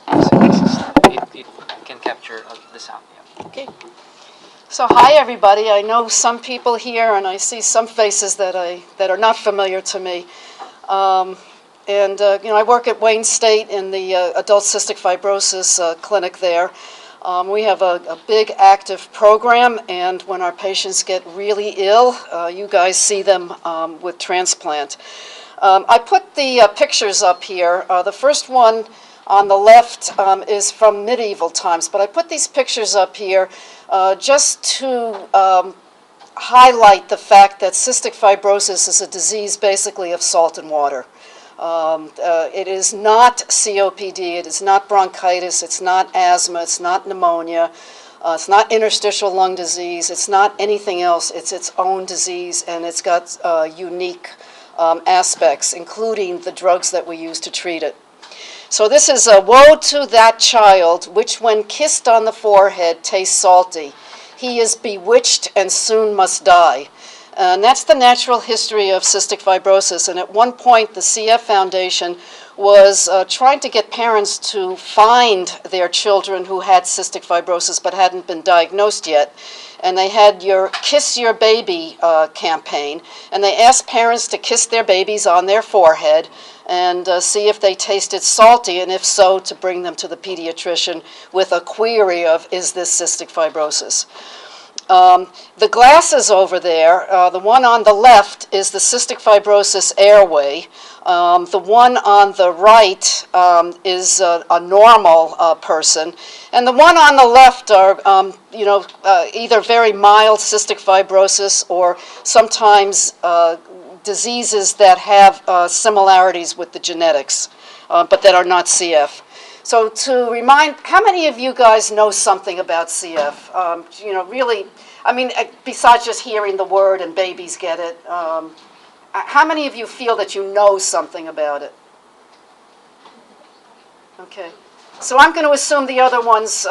It can capture the sound. Yeah. Okay. So hi everybody. I know some people here, and I see some faces that are not familiar to me. I work at Wayne State in the adult cystic fibrosis clinic there. We have a big active program, and when our patients get really ill, you guys see them with transplant. I put the pictures up here. The first one on the left is from medieval times, but I put these pictures up here just to highlight the fact that cystic fibrosis is a disease basically of salt and water. It is not COPD, it is not bronchitis, it's not asthma, it's not pneumonia, it's not interstitial lung disease, it's not anything else. It's its own disease, and it's got unique aspects, including the drugs that we use to treat it. So this is a woe to that child, which when kissed on the forehead tastes salty. He is bewitched and soon must die. And that's the natural history of cystic fibrosis. And at one point, the CF Foundation was trying to get parents to find their children who had cystic fibrosis but hadn't been diagnosed yet. And they had your Kiss Your Baby campaign. And they asked parents to kiss their babies on their forehead and see if they tasted salty, and if so, to bring them to the pediatrician with a query of, is this cystic fibrosis? The glasses over there, the one on the left is the cystic fibrosis airway. The one on the right is a normal person. And the one on the left are, either very mild cystic fibrosis or sometimes diseases that have similarities with the genetics, but that are not CF. So to remind, how many of you guys know something about CF? Really, I mean, besides just hearing the word and babies get it, how many of you feel that you know something about it? Okay. So I'm going to assume the other ones,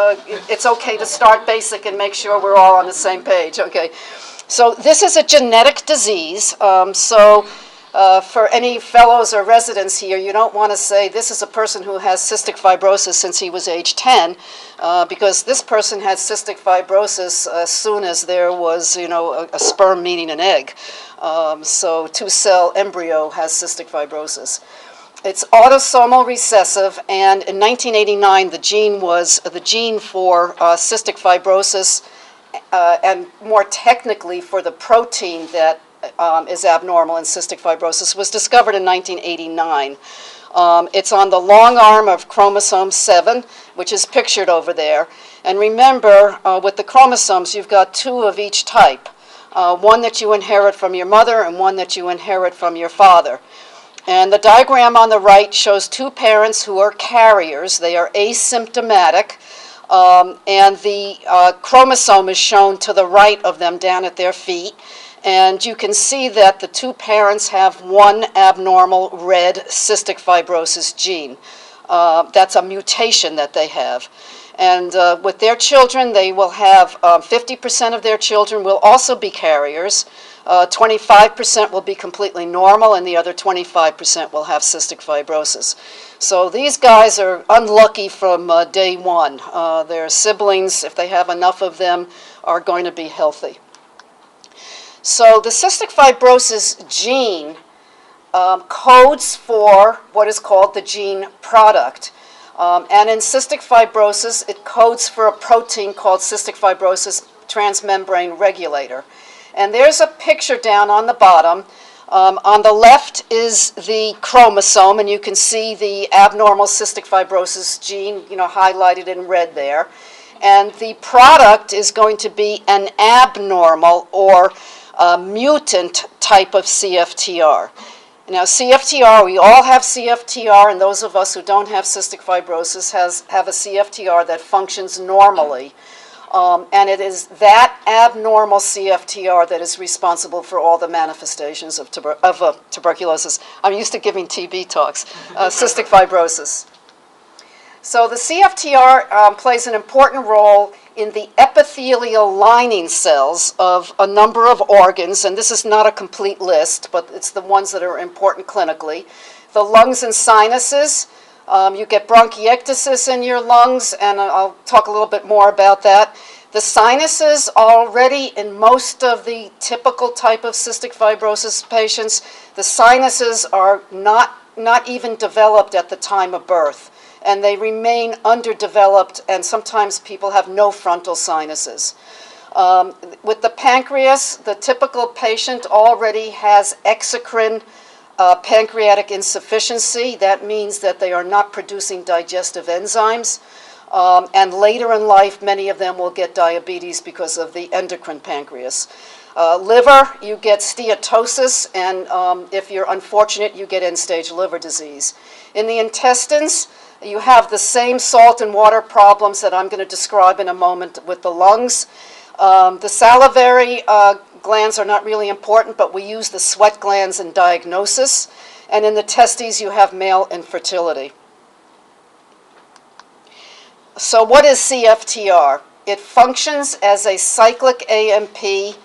it's okay to start basic and make sure we're all on the same page. Okay. So this is a genetic disease. For any fellows or residents here, you don't want to say this is a person who has cystic fibrosis since he was age 10, because this person had cystic fibrosis as soon as there was, a sperm meeting an egg. So two-cell embryo has cystic fibrosis. It's autosomal recessive, and in 1989, the gene was the gene for cystic fibrosis, and more technically for the protein that is abnormal in cystic fibrosis, was discovered in 1989. It's on the long arm of chromosome 7, which is pictured over there. And remember, with the chromosomes, you've got 2 of each type, one that you inherit from your mother and one that you inherit from your father. And the diagram on the right shows 2 parents who are carriers. They are asymptomatic. And the chromosome is shown to the right of them down at their feet. And you can see that the 2 parents have one abnormal red cystic fibrosis gene. That's a mutation that they have. And with their children, they will have 50% of their children will also be carriers. 25% will be completely normal, and the other 25% will have cystic fibrosis. So these guys are unlucky from day one. Their siblings, if they have enough of them, are going to be healthy. So the cystic fibrosis gene codes for what is called the gene product. And in cystic fibrosis, it codes for a protein called cystic fibrosis transmembrane regulator. And there's a picture down on the bottom. On the left is the chromosome, and you can see the abnormal cystic fibrosis gene, highlighted in red there. And the product is going to be an abnormal or mutant type of CFTR. Now, CFTR, we all have CFTR, and those of us who don't have cystic fibrosis have a CFTR that functions normally. And it is that abnormal CFTR that is responsible for all the manifestations of tuberculosis. I'm used to giving TB talks, cystic fibrosis. So the CFTR plays an important role in the epithelial lining cells of a number of organs, and this is not a complete list, but it's the ones that are important clinically. The lungs and sinuses, You get bronchiectasis in your lungs, and I'll talk a little bit more about that. The sinuses already, in most of the typical type of cystic fibrosis patients, the sinuses are not even developed at the time of birth, and they remain underdeveloped, and sometimes people have no frontal sinuses. With the pancreas, the typical patient already has exocrine pancreatic insufficiency. That means that they are not producing digestive enzymes. And later in life, many of them will get diabetes because of the endocrine pancreas. Liver, you get steatosis, and if you're unfortunate, you get end-stage liver disease. In the intestines, you have the same salt and water problems that I'm going to describe in a moment with the lungs. The salivary glands are not really important, but we use the sweat glands in diagnosis. And in the testes, you have male infertility. So what is CFTR? It functions as a cyclic AMP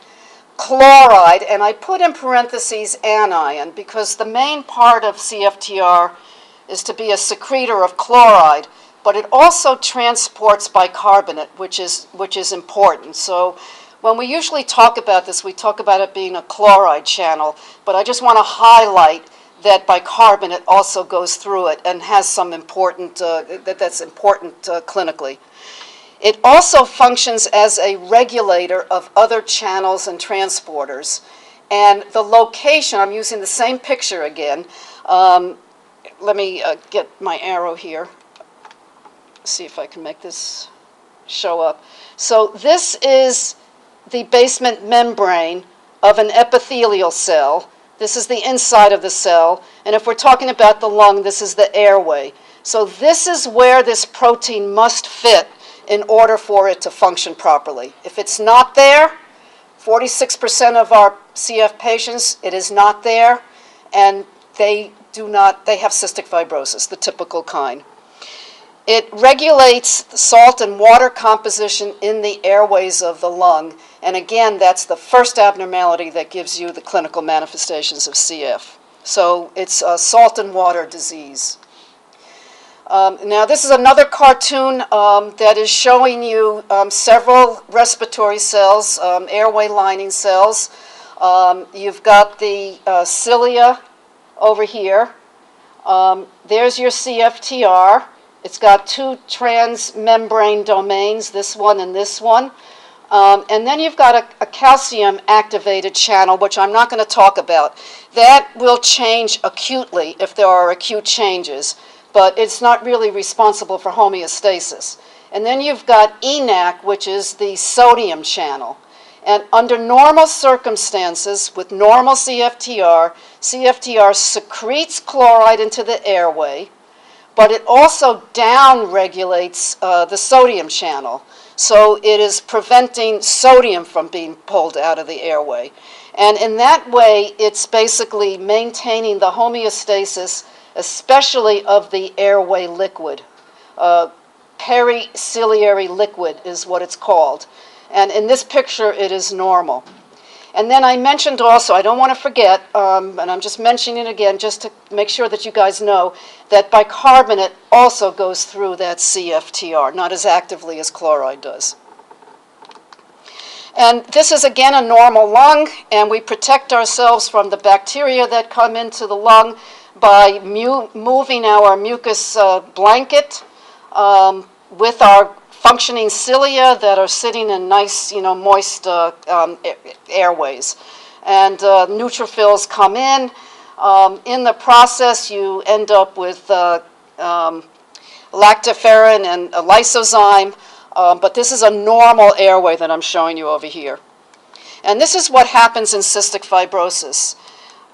chloride, and I put in parentheses anion because the main part of CFTR is to be a secretor of chloride, but it also transports bicarbonate, which is important. So when we usually talk about this, we talk about it being a chloride channel, but I just want to highlight that bicarbonate also goes through it and has some important, that's important clinically. It also functions as a regulator of other channels and transporters. And the location, I'm using the same picture again. Let me get my arrow here. See if I can make this show up. So this is the basement membrane of an epithelial cell. This is the inside of the cell. And if we're talking about the lung, this is the airway. So this is where this protein must fit in order for it to function properly. If it's not there, 46% of our CF patients, it is not there, and they have cystic fibrosis, the typical kind. It regulates salt and water composition in the airways of the lung. And again, that's the first abnormality that gives you the clinical manifestations of CF. So it's a salt and water disease. Now this is another cartoon that is showing you several respiratory cells, airway lining cells. You've got the cilia over here. There's your CFTR. It's got two transmembrane domains, this one and this one. And then you've got a calcium-activated channel, which I'm not going to talk about. That will change acutely if there are acute changes, but it's not really responsible for homeostasis. And then you've got ENaC, which is the sodium channel. And under normal circumstances, with normal CFTR, CFTR secretes chloride into the airway, but it also down-regulates the sodium channel. So it is preventing sodium from being pulled out of the airway. And in that way, it's basically maintaining the homeostasis, especially of the airway liquid. Periciliary liquid is what it's called. And in this picture, it is normal. And then I mentioned also, I don't want to forget, and I'm just mentioning it again just to make sure that you guys know, that bicarbonate also goes through that CFTR, not as actively as chloride does. And this is again a normal lung, and we protect ourselves from the bacteria that come into the lung by moving our mucus blanket with our functioning cilia that are sitting in nice, moist airways. And neutrophils come in. In the process, you end up with lactoferrin and a lysozyme, but this is a normal airway that I'm showing you over here. And this is what happens in cystic fibrosis.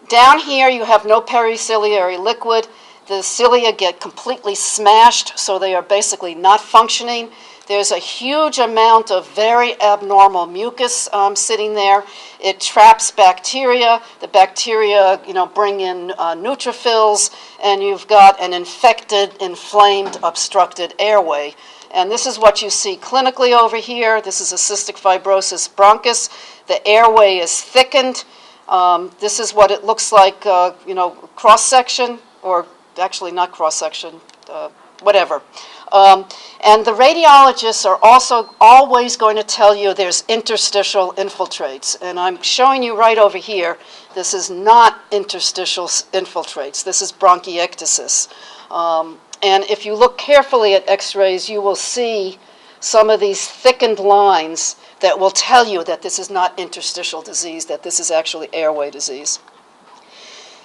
Down here, you have no periciliary liquid. The cilia get completely smashed, so they are basically not functioning. There's a huge amount of very abnormal mucus sitting there. It traps bacteria. The bacteria, bring in neutrophils, and you've got an infected, inflamed, obstructed airway. And this is what you see clinically over here. This is a cystic fibrosis bronchus. The airway is thickened. This is what it looks like, cross-section, or actually not cross-section. whatever. And the radiologists are also always going to tell you there's interstitial infiltrates. And I'm showing you right over here, this is not interstitial infiltrates. This is bronchiectasis. And if you look carefully at x-rays, you will see some of these thickened lines that will tell you that this is not interstitial disease, that this is actually airway disease.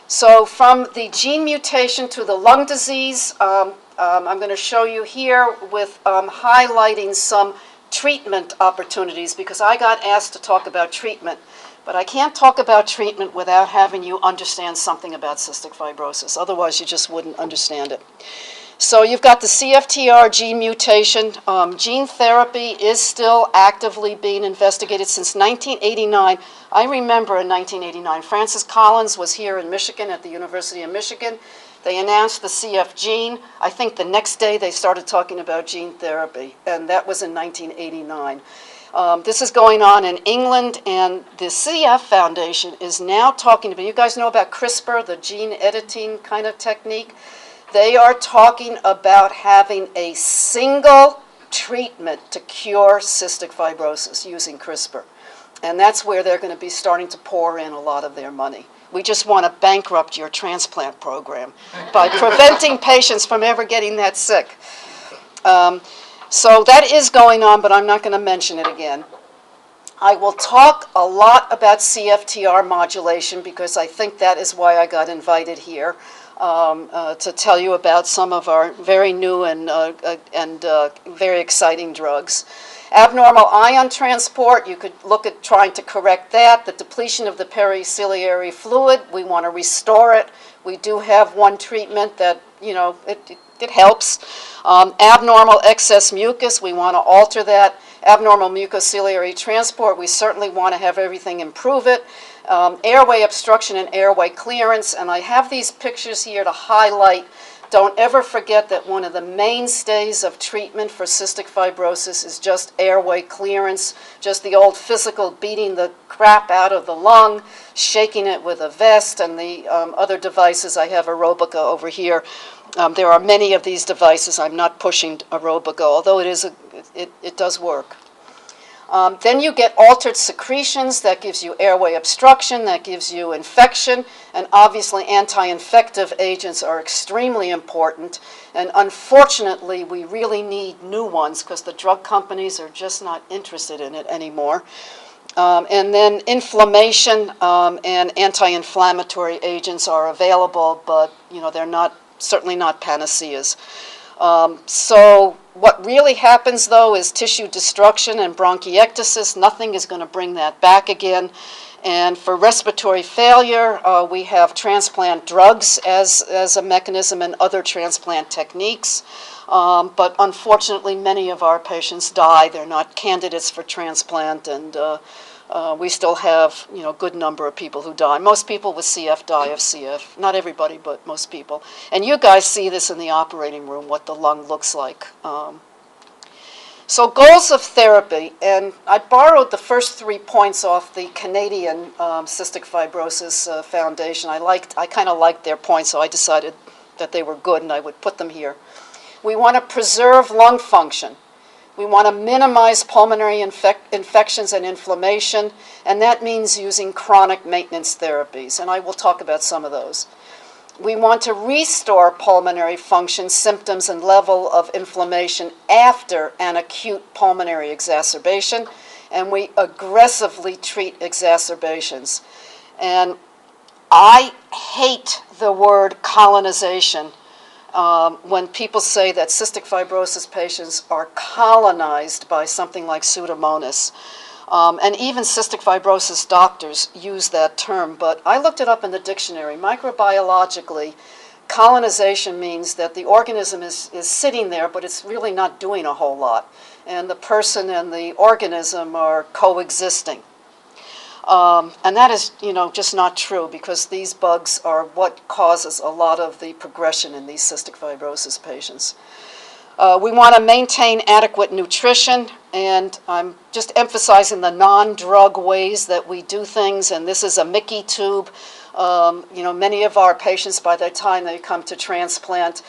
So from the gene mutation to the lung disease, I'm going to show you here with highlighting some treatment opportunities, because I got asked to talk about treatment. But I can't talk about treatment without having you understand something about cystic fibrosis. Otherwise, you just wouldn't understand it. So you've got the CFTR gene mutation. Gene therapy is still actively being investigated since 1989. I remember in 1989, Francis Collins was here in Michigan at the University of Michigan. They announced the CF gene. I think the next day they started talking about gene therapy, and that was in 1989. This is going on in England, and the CF Foundation is now talking about, you guys know about CRISPR, the gene editing kind of technique? They are talking about having a single treatment to cure cystic fibrosis using CRISPR. And that's where they're going to be starting to pour in a lot of their money. We just want to bankrupt your transplant program by preventing patients from ever getting that sick. So that is going on, but I'm not going to mention it again. I will talk a lot about CFTR modulation because I think that is why I got invited here, to tell you about some of our very new and very exciting drugs. Abnormal ion transport, you could look at trying to correct that. The depletion of the periciliary fluid, we want to restore it. We do have one treatment that, it helps. Abnormal excess mucus, we want to alter that. Abnormal mucociliary transport, we certainly want to have everything improve it. Airway obstruction and airway clearance, and I have these pictures here to highlight. Don't ever forget that one of the mainstays of treatment for cystic fibrosis is just airway clearance, just the old physical beating the crap out of the lung, shaking it with a vest, and the other devices. I have Aerobica over here. There are many of these devices. I'm not pushing Aerobica, although it does work. Then you get altered secretions. That gives you airway obstruction. That gives you infection. And obviously, anti-infective agents are extremely important. And unfortunately, we really need new ones because the drug companies are just not interested in it anymore. And then inflammation and anti-inflammatory agents are available, but they're certainly not panaceas. So what really happens, though, is tissue destruction and bronchiectasis. Nothing is going to bring that back again. And for respiratory failure, we have transplant drugs as a mechanism and other transplant techniques. But unfortunately, many of our patients die. They're not candidates for transplant, and we still have a good number of people who die. Most people with CF die of CF. Not everybody, but most people. And you guys see this in the operating room, what the lung looks like. So goals of therapy, and I borrowed the first 3 points off the Canadian Cystic Fibrosis Foundation. I kind of liked their points, so I decided that they were good and I would put them here. We want to preserve lung function. We want to minimize pulmonary infections and inflammation, and that means using chronic maintenance therapies, and I will talk about some of those. We want to restore pulmonary function, symptoms, and level of inflammation after an acute pulmonary exacerbation, and we aggressively treat exacerbations. And I hate the word colonization when people say that cystic fibrosis patients are colonized by something like Pseudomonas. And even cystic fibrosis doctors use that term, but I looked it up in the dictionary. Microbiologically, colonization means that the organism is sitting there, but it's really not doing a whole lot. And the person and the organism are coexisting. And that is, just not true, because these bugs are what causes a lot of the progression in these cystic fibrosis patients. We want to maintain adequate nutrition, and I'm just emphasizing the non-drug ways that we do things, and this is a Mickey tube. Many of our patients, by the time they come to transplant,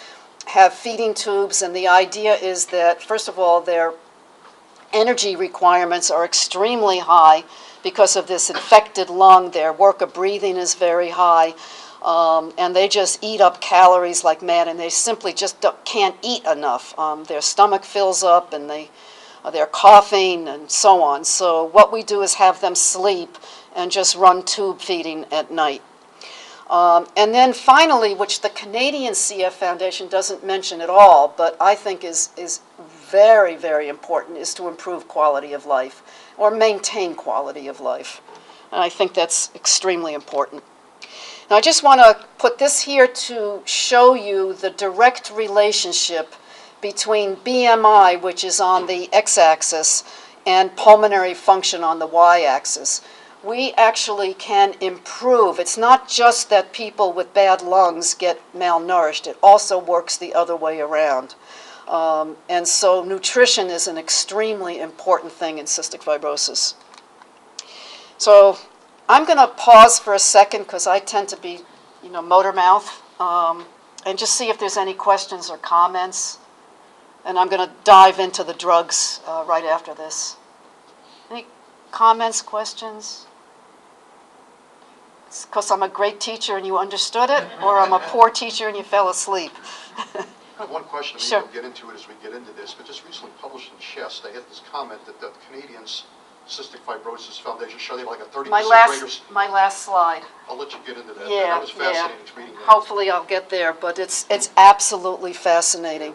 have feeding tubes, and the idea is that, first of all, their energy requirements are extremely high because of this infected lung. Their work of breathing is very high, and they just eat up calories like mad, and they simply just can't eat enough. Their stomach fills up, and they're coughing and so on. So what we do is have them sleep and just run tube feeding at night. And then finally, which the Canadian CF Foundation doesn't mention at all, but I think is very, very important, is to improve quality of life or maintain quality of life. And I think that's extremely important. Now I just want to put this here to show you the direct relationship between BMI, which is on the x-axis, and pulmonary function on the y-axis. We actually can improve. It's not just that people with bad lungs get malnourished. It also works the other way around. And so nutrition is an extremely important thing in cystic fibrosis. So I'm going to pause for a second because I tend to be, motor mouth, and just see if there's any questions or comments. And I'm going to dive into the drugs right after this. Any comments, questions? It's because I'm a great teacher and you understood it, or I'm a poor teacher and you fell asleep? I have one question, maybe we'll get into it as we get into this, but just recently published in Chest, they had this comment that the Canadians Cystic Fibrosis Foundation show they have like a 30% greater... My last slide. I'll let you get into that. Yeah, that was fascinating reading that. Hopefully I'll get there, but it's absolutely fascinating.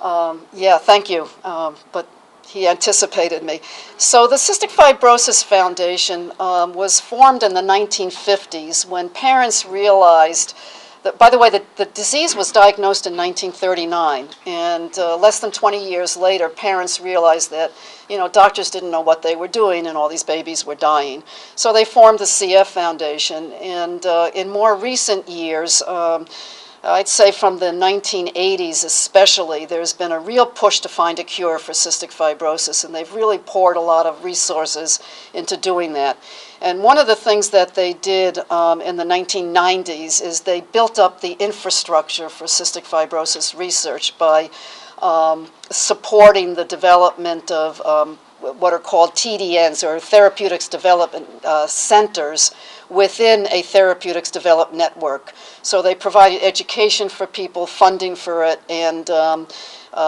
Yeah, thank you. But he anticipated me. So the Cystic Fibrosis Foundation was formed in the 1950s when parents realized that, by the way, the disease was diagnosed in 1939, and less than 20 years later, parents realized that, doctors didn't know what they were doing, and all these babies were dying. So they formed the CF Foundation, and in more recent years, I'd say from the 1980s especially, there's been a real push to find a cure for cystic fibrosis, and they've really poured a lot of resources into doing that. And one of the things that they did in the 1990s is they built up the infrastructure for cystic fibrosis research by supporting the development of what are called TDNs, or Therapeutics Development Centers, within a therapeutics development network. So they provided education for people, funding for it, and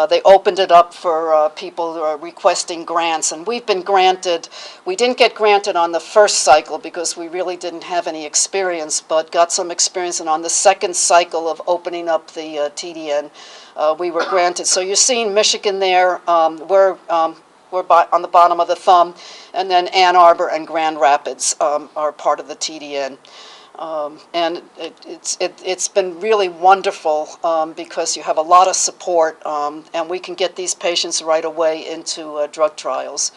they opened it up for people who are requesting grants. And we've been granted, we didn't get granted on the first cycle because we really didn't have any experience, but got some experience. And on the second cycle of opening up the TDN, we were granted. So you're seeing Michigan there. We're on the bottom of the thumb, and then Ann Arbor and Grand Rapids are part of the TDN. And it's been really wonderful because you have a lot of support, and we can get these patients right away into drug trials.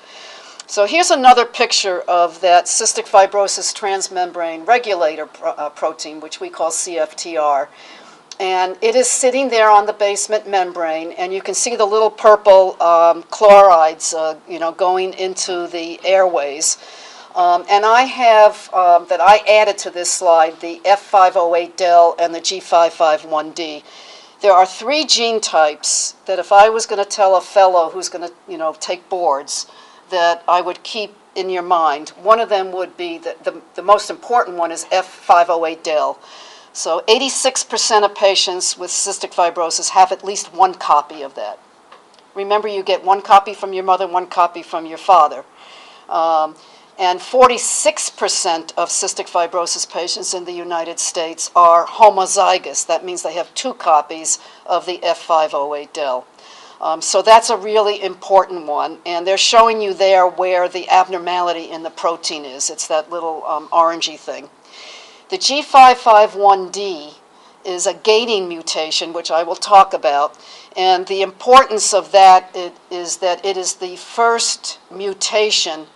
So here's another picture of that cystic fibrosis transmembrane regulator protein, which we call CFTR. And it is sitting there on the basement membrane, and you can see the little purple chlorides, going into the airways. And I have, that I added to this slide, the F508del and the G551D. There are 3 gene types that if I was going to tell a fellow who's going to, take boards, that I would keep in your mind. One of them would be, the most important one is F508del. So 86% of patients with cystic fibrosis have at least 1 copy of that. Remember, you get 1 copy from your mother, 1 copy from your father. And 46% of cystic fibrosis patients in the United States are homozygous. That means they have 2 copies of the F508del. So that's a really important one. And they're showing you there where the abnormality in the protein is. It's that little orangey thing. The G551D is a gating mutation, which I will talk about. And the importance of that is that it is the first mutation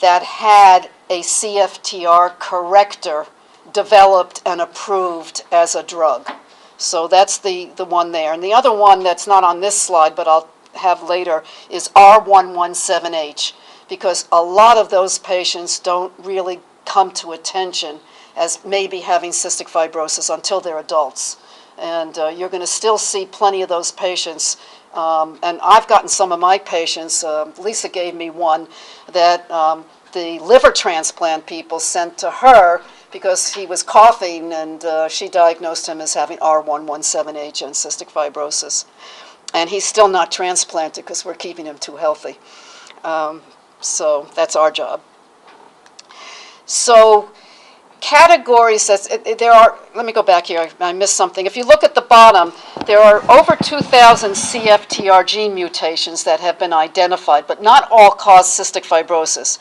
that had a CFTR corrector developed and approved as a drug. So that's the one there. And the other one that's not on this slide, but I'll have later, is R117H, because a lot of those patients don't really come to attention as maybe having cystic fibrosis until they're adults. And you're going to still see plenty of those patients. And I've gotten some of my patients, Lisa gave me one, that the liver transplant people sent to her because he was coughing, and she diagnosed him as having R117H and cystic fibrosis. And he's still not transplanted because we're keeping him too healthy. So that's our job. So categories, there are, let me go back here, I missed something. If you look at the bottom, there are over 2,000 CFTR gene mutations that have been identified, but not all cause cystic fibrosis.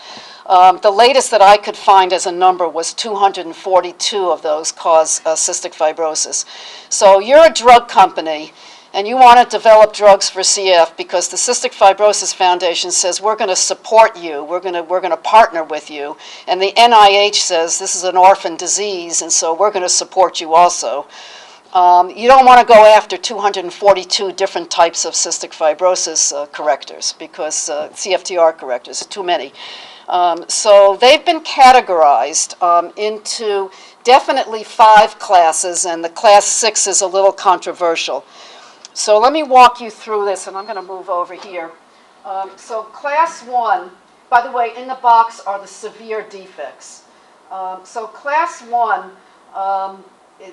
The latest that I could find as a number was 242 of those cause cystic fibrosis. So you're a drug company, and you want to develop drugs for CF because the Cystic Fibrosis Foundation says we're going to support you, we're going to partner with you, and the NIH says this is an orphan disease, and so we're going to support you also. You don't want to go after 242 different types of cystic fibrosis correctors because CFTR correctors, too many. So they've been categorized into definitely 5 classes, and the class 6 is a little controversial. So let me walk you through this, and I'm going to move over here. So class 1, by the way, in the box are the severe defects. So class 1,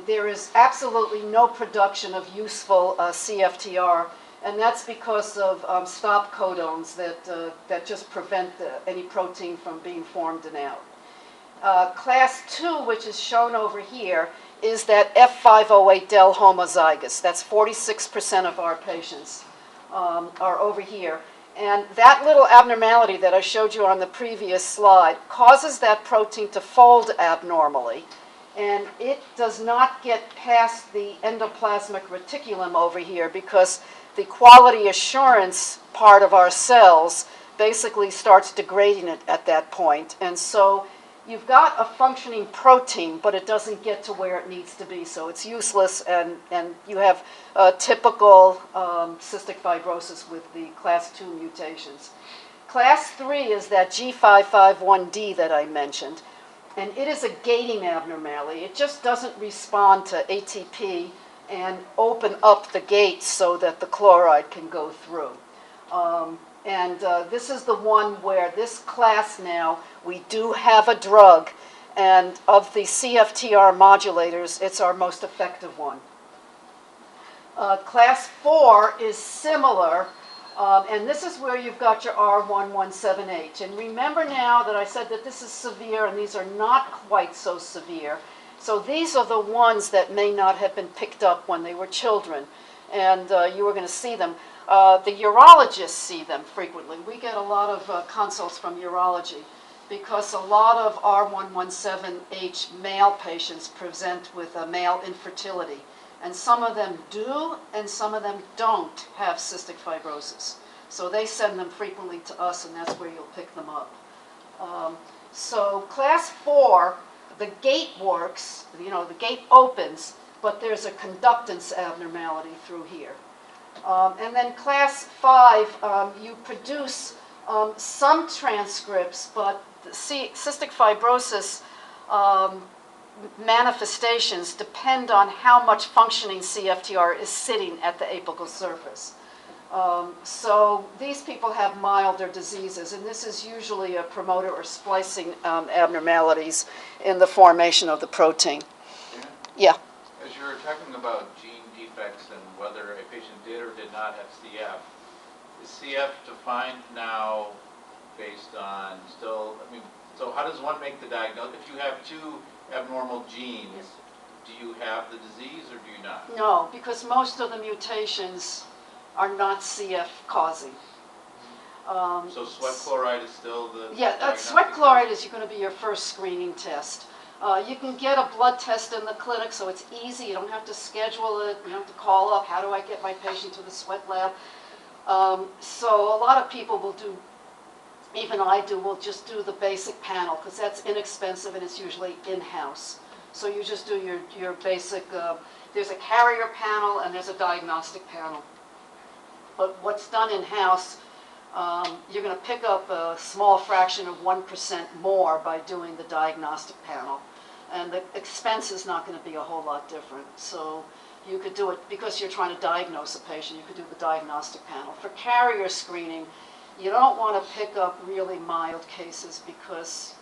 there is absolutely no production of useful CFTR, and that's because of stop codons that just prevent any protein from being formed and out. Class 2, which is shown over here, is that F508 del homozygous. That's 46% of our patients are over here. And that little abnormality that I showed you on the previous slide causes that protein to fold abnormally. And it does not get past the endoplasmic reticulum over here because the quality assurance part of our cells basically starts degrading it at that point. And so you've got a functioning protein, but it doesn't get to where it needs to be, so it's useless, and you have typical cystic fibrosis with the class 2 mutations. Class 3 is that G551D that I mentioned, and it is a gating abnormality. It just doesn't respond to ATP and open up the gates so that the chloride can go through. And this is the one where this class now, we do have a drug, and of the CFTR modulators, it's our most effective one. Class 4 is similar, and this is where you've got your R117H. And remember now that I said that this is severe, and these are not quite so severe. So these are the ones that may not have been picked up when they were children, and you were going to see them. The urologists see them frequently. We get a lot of consults from urology because a lot of R117H male patients present with male infertility. And some of them do, and some of them don't have cystic fibrosis. So they send them frequently to us, and that's where you'll pick them up. So class 4, the gate works, the gate opens, but there's a conductance abnormality through here. And then class 5, you produce some transcripts, but the cystic fibrosis manifestations depend on how much functioning CFTR is sitting at the apical surface. So these people have milder diseases, and this is usually a promoter or splicing abnormalities in the formation of the protein. Yeah? As you were talking about gene defects and whether a patient did or did not have CF, is CF defined now based on still, so how does one make the diagnosis? If you have 2 abnormal genes, do you have the disease or do you not? No, because most of the mutations are not CF causing. So sweat chloride is still the Yeah, sweat chloride is going to be your first screening test. You can get a blood test in the clinic, so it's easy. You don't have to schedule it. You don't have to call up, how do I get my patient to the sweat lab? So a lot of people will do, even I do, will just do the basic panel because that's inexpensive and it's usually in-house. So you just do your basic, there's a carrier panel and there's a diagnostic panel. But what's done in-house, you're going to pick up a small fraction of 1% more by doing the diagnostic panel. And the expense is not going to be a whole lot different. So you could do it because you're trying to diagnose a patient. You could do the diagnostic panel. For carrier screening, you don't want to pick up really mild cases because,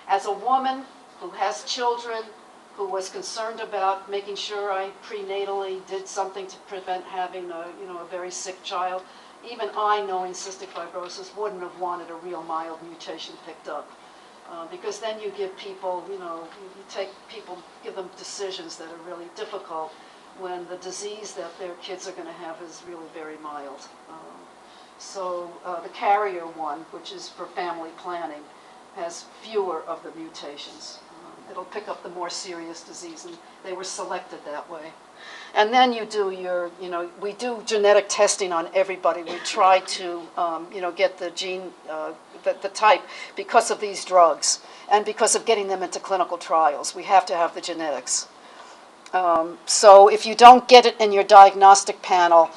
as a woman who has children, who was concerned about making sure I prenatally did something to prevent having a very sick child, even I, knowing cystic fibrosis, wouldn't have wanted a real mild mutation picked up. Because then you give people, give them decisions that are really difficult when the disease that their kids are going to have is really very mild. So the carrier one, which is for family planning, has fewer of the mutations. It'll pick up the more serious disease, and they were selected that way. And then you do we do genetic testing on everybody. We try to, get the gene, the type, because of these drugs, and because of getting them into clinical trials. We have to have the genetics. So if you don't get it in your diagnostic panel,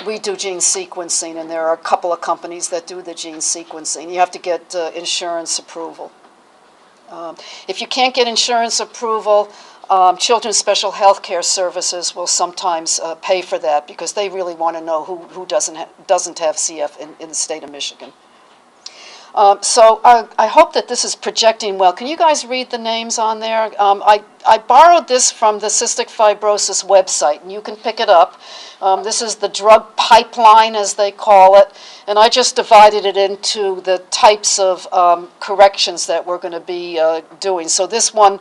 we do gene sequencing, and there are a couple of companies that do the gene sequencing. You have to get insurance approval. If you can't get insurance approval, Children's Special Health Care Services will sometimes pay for that because they really want to know who doesn't have CF in the state of Michigan. So I hope that this is projecting well. Can you guys read the names on there? I borrowed this from the Cystic Fibrosis website, and you can pick it up. This is the drug pipeline, as they call it, and I just divided it into the types of corrections that we're going to be doing. So this one,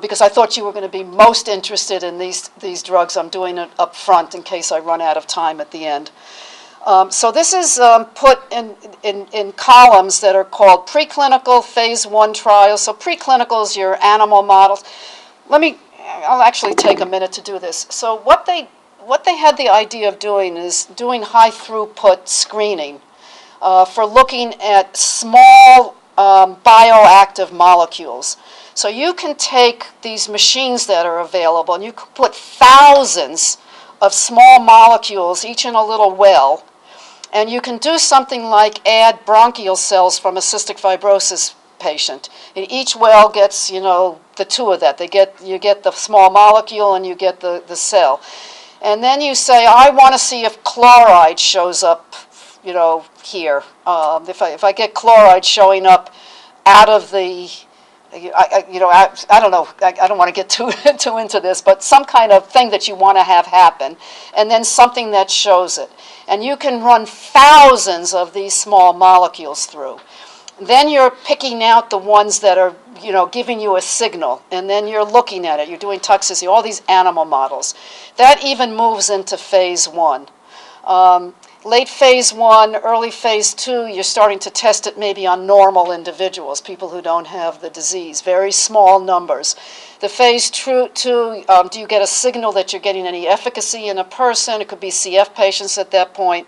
because I thought you were going to be most interested in these drugs, I'm doing it up front in case I run out of time at the end. So this is put in columns that are called preclinical, phase 1 trials. So preclinical is your animal models. I'll actually take a minute to do this. So what they had the idea of doing is doing high throughput screening for looking at small bioactive molecules. So you can take these machines that are available and you can put thousands of small molecules, each in a little well, and you can do something like add bronchial cells from a cystic fibrosis patient. And each well gets, the two of that. You get the small molecule and you get the cell. And then you say, I want to see if chloride shows up, here. If I get chloride showing up out of the, I don't know, I don't want to get too into this, but some kind of thing that you want to have happen, and then something that shows it. And you can run thousands of these small molecules through. Then you're picking out the ones that are, giving you a signal, and then you're looking at it. You're doing toxicity, all these animal models. That even moves into phase 1. Late phase 1, early phase 2, you're starting to test it maybe on normal individuals, people who don't have the disease, very small numbers. The phase 2, do you get a signal that you're getting any efficacy in a person? It could be CF patients at that point.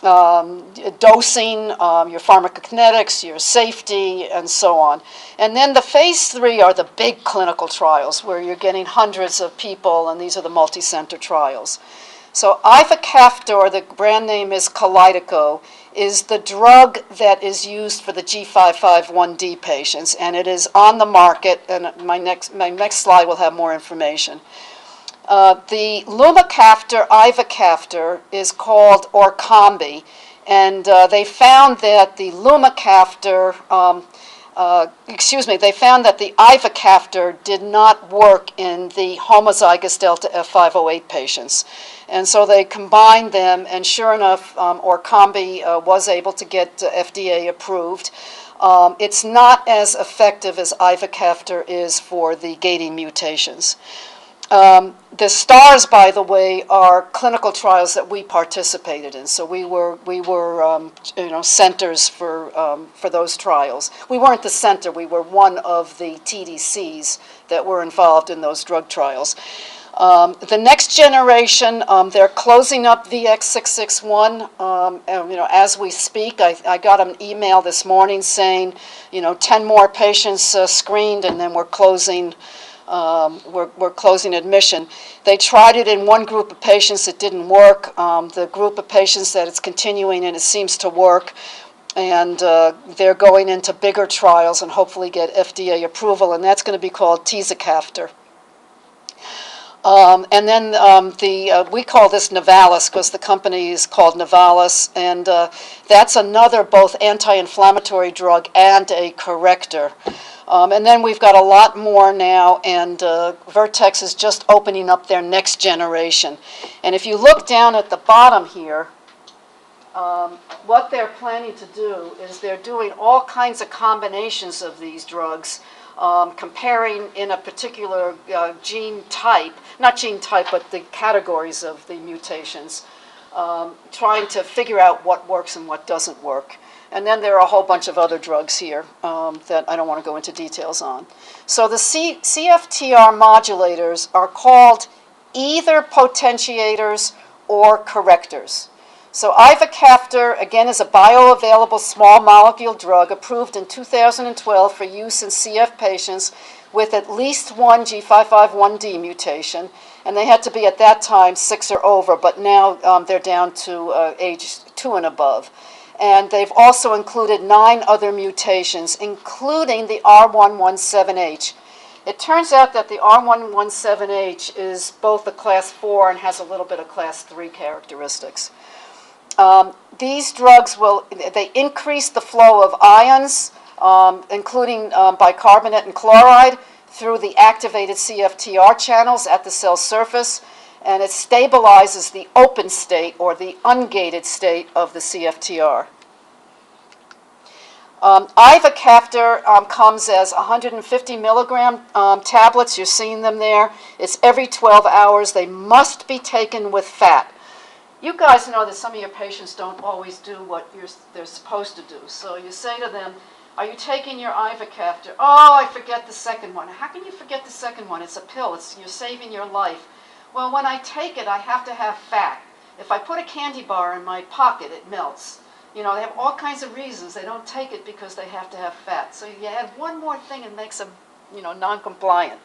Dosing, your pharmacokinetics, your safety, and so on. And then the phase 3 are the big clinical trials where you're getting hundreds of people, and these are the multi-center trials. So Cftr, or the brand name is Kalydeco, is the drug that is used for the G551D patients, and it is on the market, and my next slide will have more information. The Lumacaftor, Ivacaftor, is called Orkambi, and they found that the Lumacaftor, they found that the Ivacaftor did not work in the homozygous delta F508 patients. And so they combined them, and sure enough, Orkambi was able to get FDA approved. It's not as effective as Ivacaftor is for the gating mutations. The STARS, by the way, are clinical trials that we participated in. So we were centers for those trials. We weren't the center. We were one of the TDCs that were involved in those drug trials. The next generation, they're closing up VX661. As we speak, I got an email this morning saying, 10 more patients screened, and then we're closing. We're closing admission. They tried it in one group of patients. It didn't work. The group of patients that it's continuing in, it seems to work. And they're going into bigger trials and hopefully get FDA approval, and that's going to be called Cftr. And then we call this Nivalis because the company is called Nivalis, and that's another both anti-inflammatory drug and a corrector. And then we've got a lot more now, and Vertex is just opening up their next generation. And if you look down at the bottom here, what they're planning to do is they're doing all kinds of combinations of these drugs, comparing in a particular gene type, not gene type, but the categories of the mutations, trying to figure out what works and what doesn't work. And then there are a whole bunch of other drugs here that I don't want to go into details on. So the CFTR modulators are called either potentiators or correctors. So Cftr, again, is a bioavailable small molecule drug approved in 2012 for use in CF patients with at least one G551D mutation. And they had to be, at that time, 6 or over, but now they're down to age 2 and above. And they've also included 9 other mutations, including the R117H. It turns out that the R117H is both a class 4 and has a little bit of class 3 characteristics. These drugs they increase the flow of ions, including bicarbonate and chloride, through the activated CFTR channels at the cell surface, and it stabilizes the open state or the ungated state of the CFTR. Ivacaftor comes as 150 milligram tablets. You're seeing them there. It's every 12 hours. They must be taken with fat. You guys know that some of your patients don't always do what they're supposed to do. So you say to them, are you taking your Ivacaftor? Oh, I forget the second one. How can you forget the second one? It's a pill. You're saving your life. Well, when I take it, I have to have fat. If I put a candy bar in my pocket, it melts. You know, they have all kinds of reasons. They don't take it because they have to have fat. So you add one more thing and makes them, non-compliant.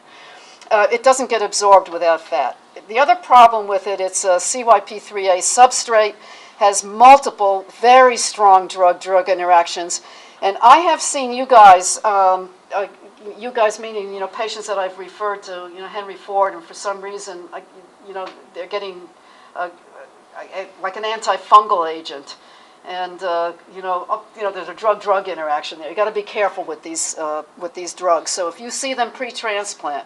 It doesn't get absorbed without fat. The other problem with it, it's a CYP3A substrate, has multiple very strong drug-drug interactions. And I have seen you guys meaning, patients that I've referred to, Henry Ford, and for some reason, they're getting like an antifungal agent. And, there's a drug-drug interaction there. You got to be careful with these drugs. So if you see them pre-transplant,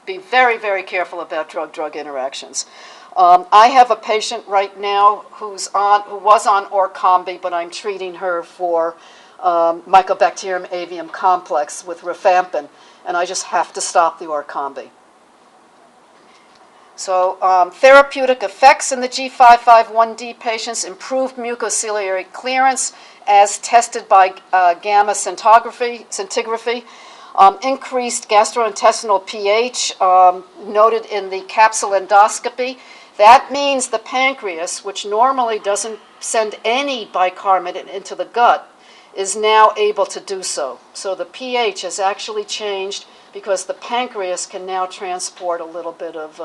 be very, very careful about drug-drug interactions. I have a patient right now who was on Orkambi, but I'm treating her for Mycobacterium avium complex with rifampin, and I just have to stop the Orkambi. So therapeutic effects in the G551D patients: improved mucociliary clearance as tested by gamma scintigraphy, increased gastrointestinal pH noted in the capsule endoscopy. That means the pancreas, which normally doesn't send any bicarbonate into the gut, is now able to do so. So the pH has actually changed because the pancreas can now transport a little bit of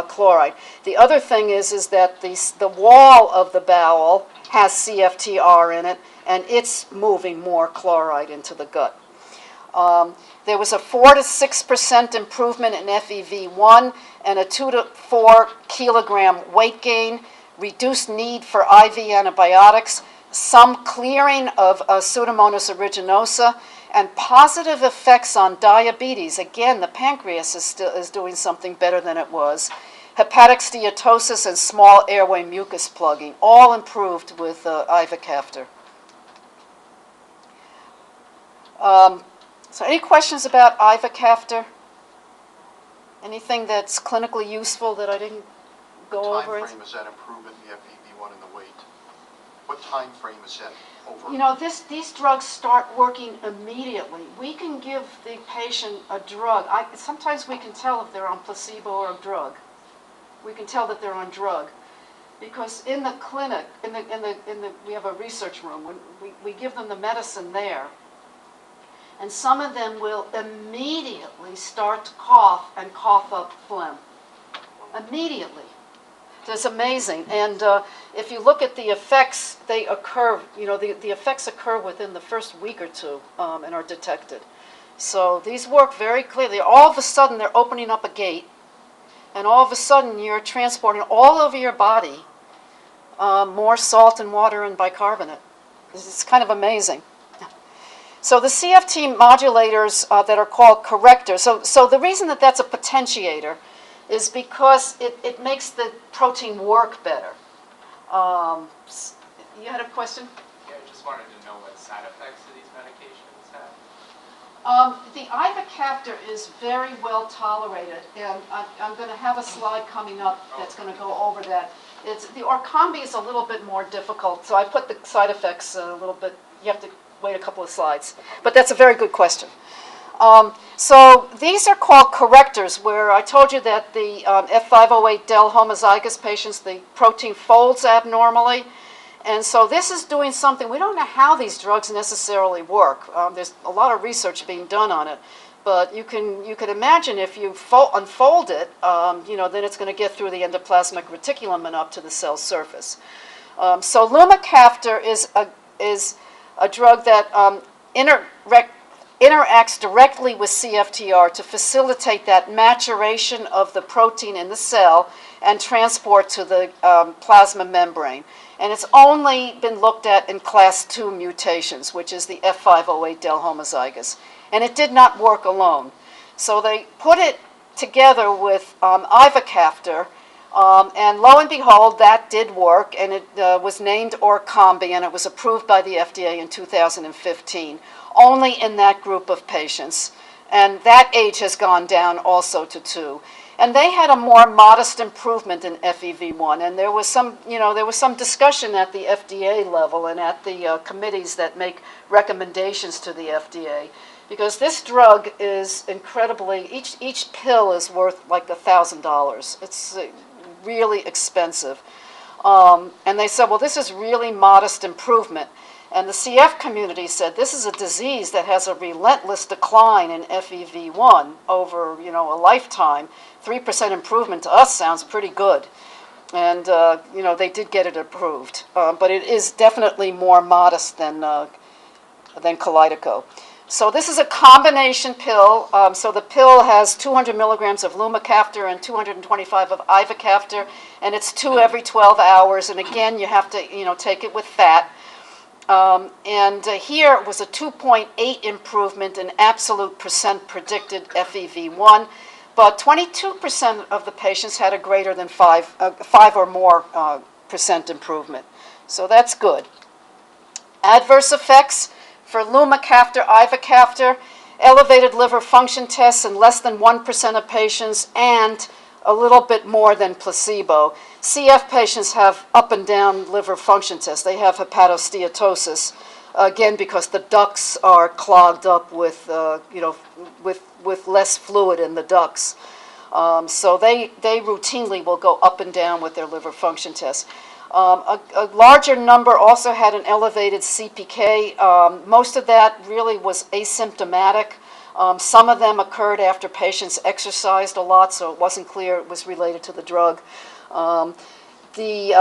chloride. The other thing is that the wall of the bowel has CFTR in it, and it's moving more chloride into the gut. There was a 4 to 6% improvement in FEV1 and a 2 to 4 kilogram weight gain, reduced need for IV antibiotics, some clearing of Pseudomonas aeruginosa, and positive effects on diabetes. Again, the pancreas is doing something better than it was. Hepatic steatosis and small airway mucus plugging, all improved with Ivacaftor. So any questions about Ivacaftor? Anything that's clinically useful that I didn't go over? What time frame is that improvement in the FEV1 and the weight? What time frame is that over? These drugs start working immediately. We can give the patient a drug. Sometimes we can tell if they're on placebo or a drug. We can tell that they're on drug. Because in the clinic, we have a research room. When we give them the medicine there, and some of them will immediately start to cough and cough up phlegm. Immediately. It's amazing. And if you look at the effects, they occur, the effects occur within the first week or two and are detected. So these work very clearly. All of a sudden, they're opening up a gate, and all of a sudden you're transporting all over your body more salt and water and bicarbonate. It's kind of amazing. So the CFT modulators that are called correctors, so the reason that that's a potentiator is because it makes the protein work better. You had a question? Yeah, I just wanted to know what side effects of these medications have. The Ivacaftor is very well tolerated, and I'm going to have a slide coming up that's going to go over that. The Orkambi is a little bit more difficult, so I put the side effects a little bit. You have to wait a couple of slides, but that's a very good question. So these are called correctors, where I told you that the F508del homozygous patients, the protein folds abnormally. And so this is doing something, we don't know how these drugs necessarily work. There's a lot of research being done on it. But you can imagine if you unfold it, then it's going to get through the endoplasmic reticulum and up to the cell surface. So Lumacaftor is a drug that interacts directly with CFTR to facilitate that maturation of the protein in the cell and transport to the plasma membrane. And it's only been looked at in class 2 mutations, which is the F508del homozygous. And it did not work alone. So they put it together with Ivacaftor, and lo and behold, that did work, and it was named Orkambi, and it was approved by the FDA in 2015, only in that group of patients. And that age has gone down also to 2. And they had a more modest improvement in FEV1, and there was some discussion at the FDA level and at the committees that make recommendations to the FDA, because this drug is incredibly, each pill is worth like $1,000. It's really expensive. And they said, well, this is really modest improvement. And the CF community said this is a disease that has a relentless decline in FEV1 over a lifetime. 3% improvement to us sounds pretty good. And they did get it approved. But it is definitely more modest than Kalydeco. So this is a combination pill. So the pill has 200 milligrams of Lumacaftor and 225 of Ivacaftor, and it's 2 every 12 hours. And again, you have to take it with fat. And here was a 2.8 improvement in absolute percent predicted FEV1, but 22% of the patients had a greater than 5 or more percent improvement. So that's good. Adverse effects for Lumacaftor, Ivacaftor, elevated liver function tests in less than 1% of patients, and a little bit more than placebo. CF patients have up and down liver function tests. They have hepatosteatosis, again, because the ducts are clogged up with less fluid in the ducts. So they routinely will go up and down with their liver function tests. A larger number also had an elevated CPK. Most of that really was asymptomatic. Some of them occurred after patients exercised a lot, so it wasn't clear it was related to the drug. The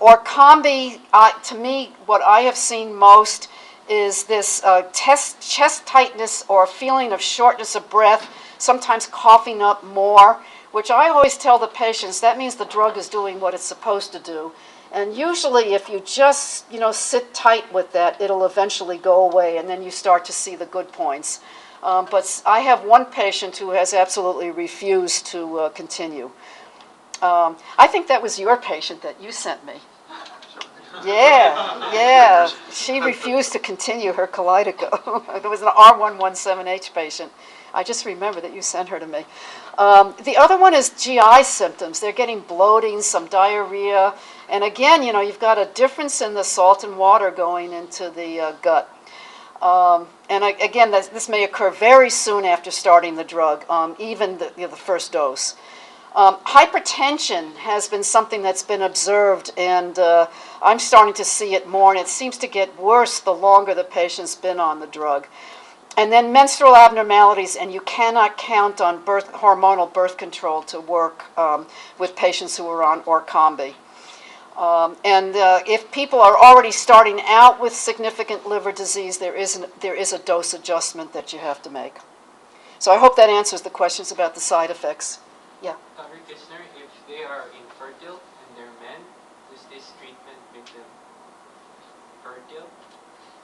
Orkambi, to me, what I have seen most is this chest tightness or feeling of shortness of breath, sometimes coughing up more, which I always tell the patients, that means the drug is doing what it's supposed to do. And usually if you just, sit tight with that, it'll eventually go away, and then you start to see the good points. But I have one patient who has absolutely refused to continue. I think that was your patient that you sent me. Yeah. She refused to continue her Kalydeco. It was an R117H patient. I just remember that you sent her to me. The other one is GI symptoms. They're getting bloating, some diarrhea. And again, you've got a difference in the salt and water going into the gut. And again, this may occur very soon after starting the drug, even the first dose. Hypertension has been something that's been observed, and I'm starting to see it more, and it seems to get worse the longer the patient's been on the drug. And then menstrual abnormalities, and you cannot count on hormonal birth control to work with patients who are on Orkambi. And if people are already starting out with significant liver disease, there is a dose adjustment that you have to make. So I hope that answers the questions about the side effects. Yeah. Enrique, treatment make them fertile?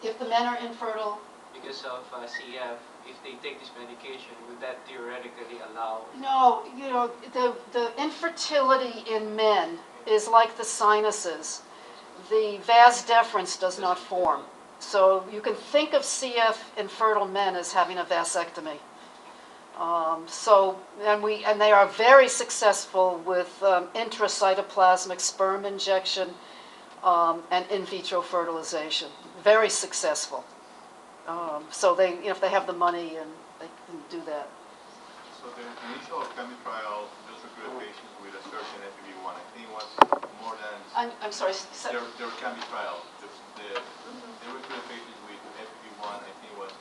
If the men are infertile, Because of CF, if they take this medication, would that theoretically allow? no, you know, the infertility in men is like the sinuses. The vas deferens does not form. So you can think of CF infertile men as having a vasectomy. And they are very successful with intracytoplasmic sperm injection and in vitro fertilization. Very successful. So they, you know, if they have the money, and they can do that. So the initial Orkambi trial just recruited patients with a certain FEV1. I think it was more than I'm sorry. the Orkambi trial. They recruited patients with FEV1. I think it was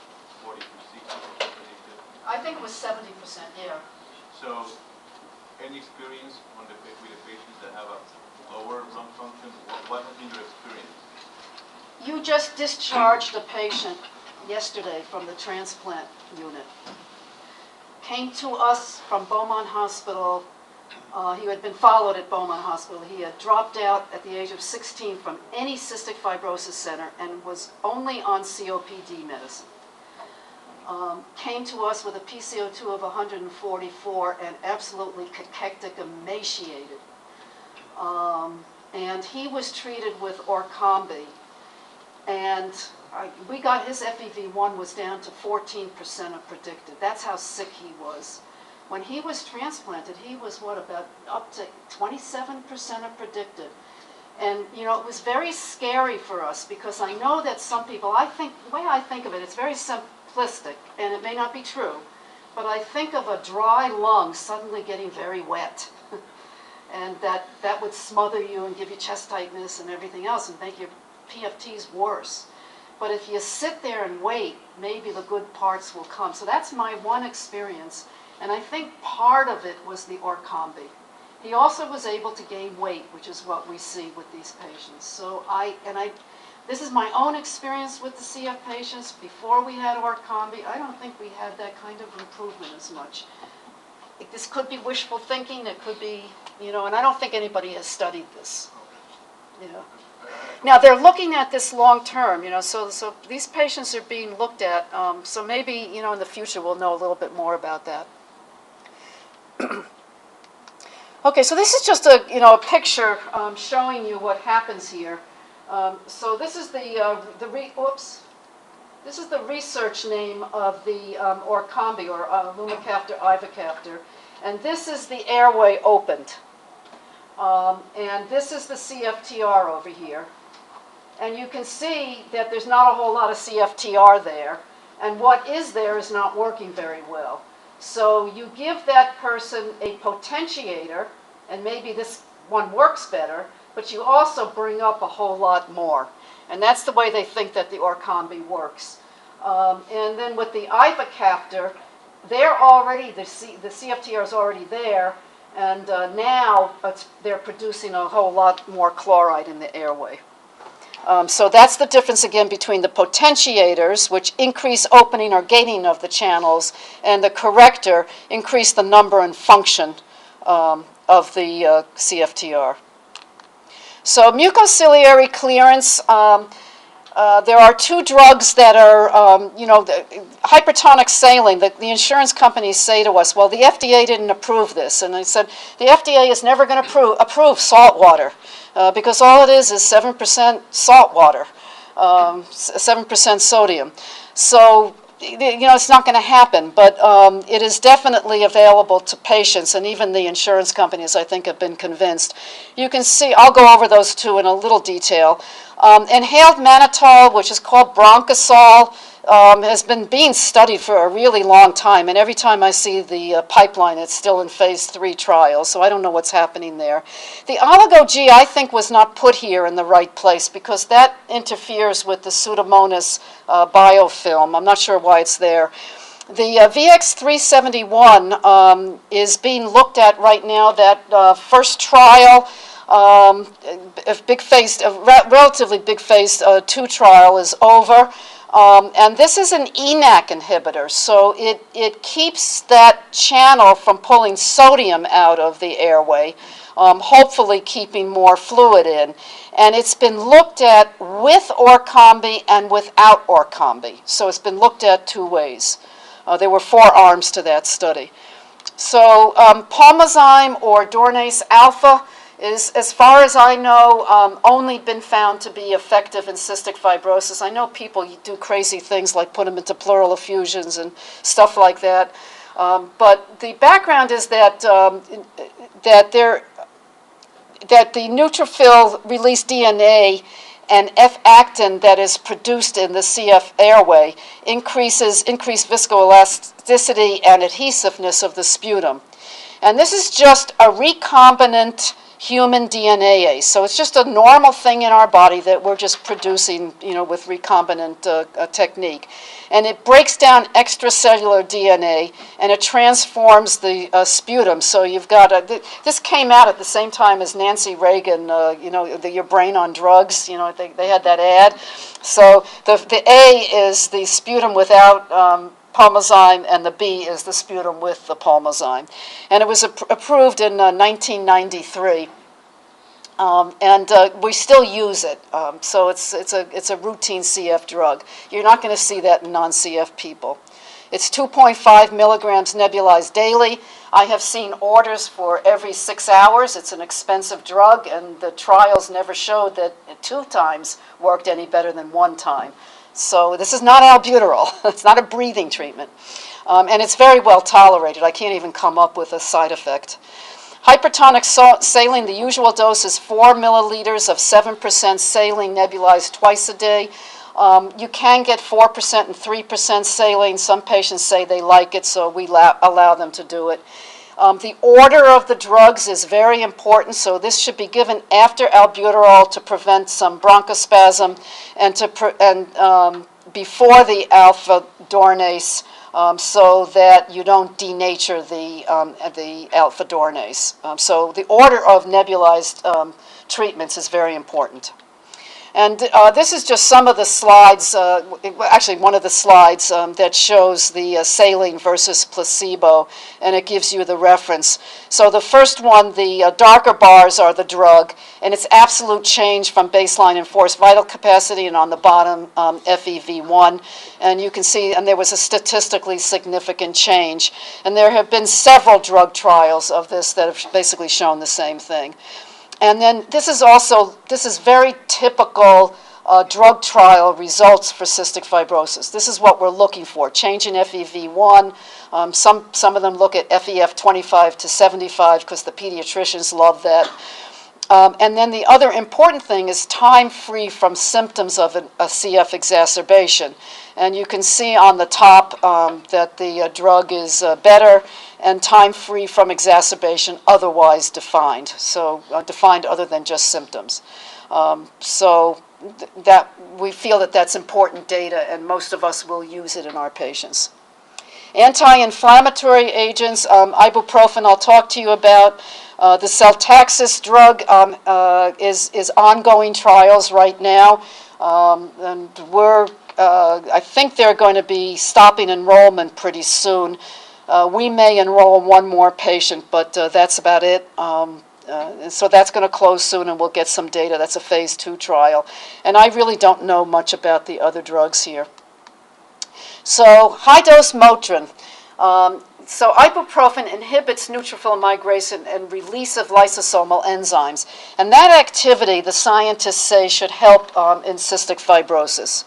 40 to 60% predicted. I think it was 70%. Yeah. So, any experience with the patients that have a lower lung function? What has been your experience? You just discharged a patient yesterday from the transplant unit. Came to us from Beaumont Hospital. He had been followed at Beaumont Hospital. He had dropped out at the age of 16 from any cystic fibrosis center and was only on COPD medicine. Came to us with a PCO2 of 144 and absolutely cachectic, emaciated. And he was treated with Orkambi. And we got his FEV1 was down to 14% of predicted. That's how sick he was. When he was transplanted, he was about up to 27% of predicted. And, you know, it was very scary for us because I know that some people, the way I think of it, it's very simplistic, and it may not be true, but I think of a dry lung suddenly getting very wet. And that would smother you and give you chest tightness and everything else and make your PFTs worse. But if you sit there and wait, maybe the good parts will come. So that's my one experience. And I think part of it was the Orkambi. He also was able to gain weight, which is what we see with these patients. So this is my own experience with the CF patients. Before we had Orkambi, I don't think we had that kind of improvement as much. This could be wishful thinking. It could be, you know, and I don't think anybody has studied this. You know. Now they're looking at this long term, you know, so these patients are being looked at. So maybe, you know, in the future we'll know a little bit more about that. Okay, so this is just a picture showing you what happens here. So this is this is the research name of the Orkambi, or Lumacaftor ivacaftor, and this is the airway opened. And this is the CFTR over here. And you can see that there's not a whole lot of CFTR there. And what is there is not working very well. So you give that person a potentiator, and maybe this one works better, but you also bring up a whole lot more. And that's the way they think that the Orkambi works. And then with the ivacaftor, they're already, the CFTR is already there, and now they're producing a whole lot more chloride in the airway. So that's the difference again between the potentiators, which increase opening or gaining of the channels, and the corrector, increase the number and function of the CFTR. So mucociliary clearance, there are two drugs that are, hypertonic saline. The insurance companies say to us, well, the FDA didn't approve this. And I said, the FDA is never going to approve salt water because all it is 7% salt water, 7% sodium. So, it's not going to happen, but it is definitely available to patients, and even the insurance companies, I think, have been convinced. You can see, I'll go over those two in a little detail. Inhaled mannitol, which is called bronchosol, has been being studied for a really long time, and every time I see the pipeline, it's still in phase 3 trials, so I don't know what's happening there. The oligo-G, I think, was not put here in the right place because that interferes with the Pseudomonas biofilm. I'm not sure why it's there. The VX371 is being looked at right now. That first trial, a relatively big phase 2 trial is over. And this is an ENaC inhibitor, so it keeps that channel from pulling sodium out of the airway. hopefully keeping more fluid in. And it's been looked at with Orkambi and without Orkambi. So it's been looked at two ways. There were 4 arms to that study. So Pulmozyme or Dornase alpha is, as far as I know, only been found to be effective in cystic fibrosis. I know people do crazy things like put them into pleural effusions and stuff like that. But the background is that that the neutrophil release DNA and F-actin that is produced in the CF airway increase viscoelasticity and adhesiveness of the sputum. And this is just a recombinant human DNase. So it's just a normal thing in our body that we're just producing, with recombinant technique. And it breaks down extracellular DNA, and it transforms the sputum. So you've got this came out at the same time as Nancy Reagan, your brain on drugs. They had that ad. So the A is the sputum without Pulmozyme, and the B is the sputum with the Pulmozyme. And it was approved in 1993. And we still use it. So it's a routine CF drug. You're not going to see that in non-CF people. It's 2.5 milligrams nebulized daily. I have seen orders for every 6 hours. It's an expensive drug, and the trials never showed that 2 times worked any better than 1 time. So this is not albuterol. It's not a breathing treatment. And it's very well tolerated. I can't even come up with a side effect. Hypertonic saline, the usual dose is 4 milliliters of 7% saline nebulized twice a day. You can get 4% and 3% saline. Some patients say they like it, so we allow them to do it. The order of the drugs is very important, so this should be given after albuterol to prevent some bronchospasm and before the alpha dornase, so that you don't denature the alpha dornase. So the order of nebulized treatments is very important. And this is just some of the slides, actually one of the slides that shows the saline versus placebo, and it gives you the reference. So the first one, the darker bars are the drug, and it's absolute change from baseline in forced vital capacity, and on the bottom, FEV1. And you can see, and there was a statistically significant change. And there have been several drug trials of this that have basically shown the same thing. And then this is very typical drug trial results for cystic fibrosis. This is what we're looking for, change in FEV1. Some of them look at FEF 25 to 75 because the pediatricians love that. And then the other important thing is time free from symptoms of a CF exacerbation. And you can see on the top that the drug is better and time free from exacerbation otherwise defined. So defined other than just symptoms. So that we feel that that's important data, and most of us will use it in our patients. Anti-inflammatory agents, ibuprofen I'll talk to you about. The Celtaxis drug is ongoing trials right now, and I think they're going to be stopping enrollment pretty soon. We may enroll 1 more patient, but that's about it. And so that's going to close soon, and we'll get some data. That's a phase 2 trial. And I really don't know much about the other drugs here. So high-dose Motrin. So ibuprofen inhibits neutrophil migration and release of lysosomal enzymes. And that activity, the scientists say, should help in cystic fibrosis.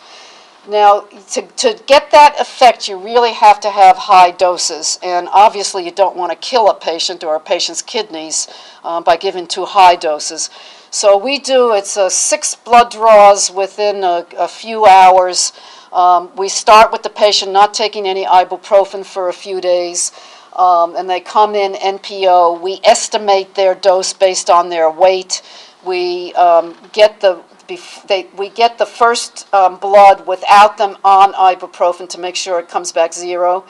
Now, to get that effect, you really have to have high doses. And obviously, you don't want to kill a patient or a patient's kidneys by giving too high doses. So we do, it's 6 blood draws within a few hours. We start with the patient not taking any ibuprofen for a few days, and they come in NPO. We estimate their dose based on their weight. We get the first blood without them on ibuprofen to make sure it comes back 0.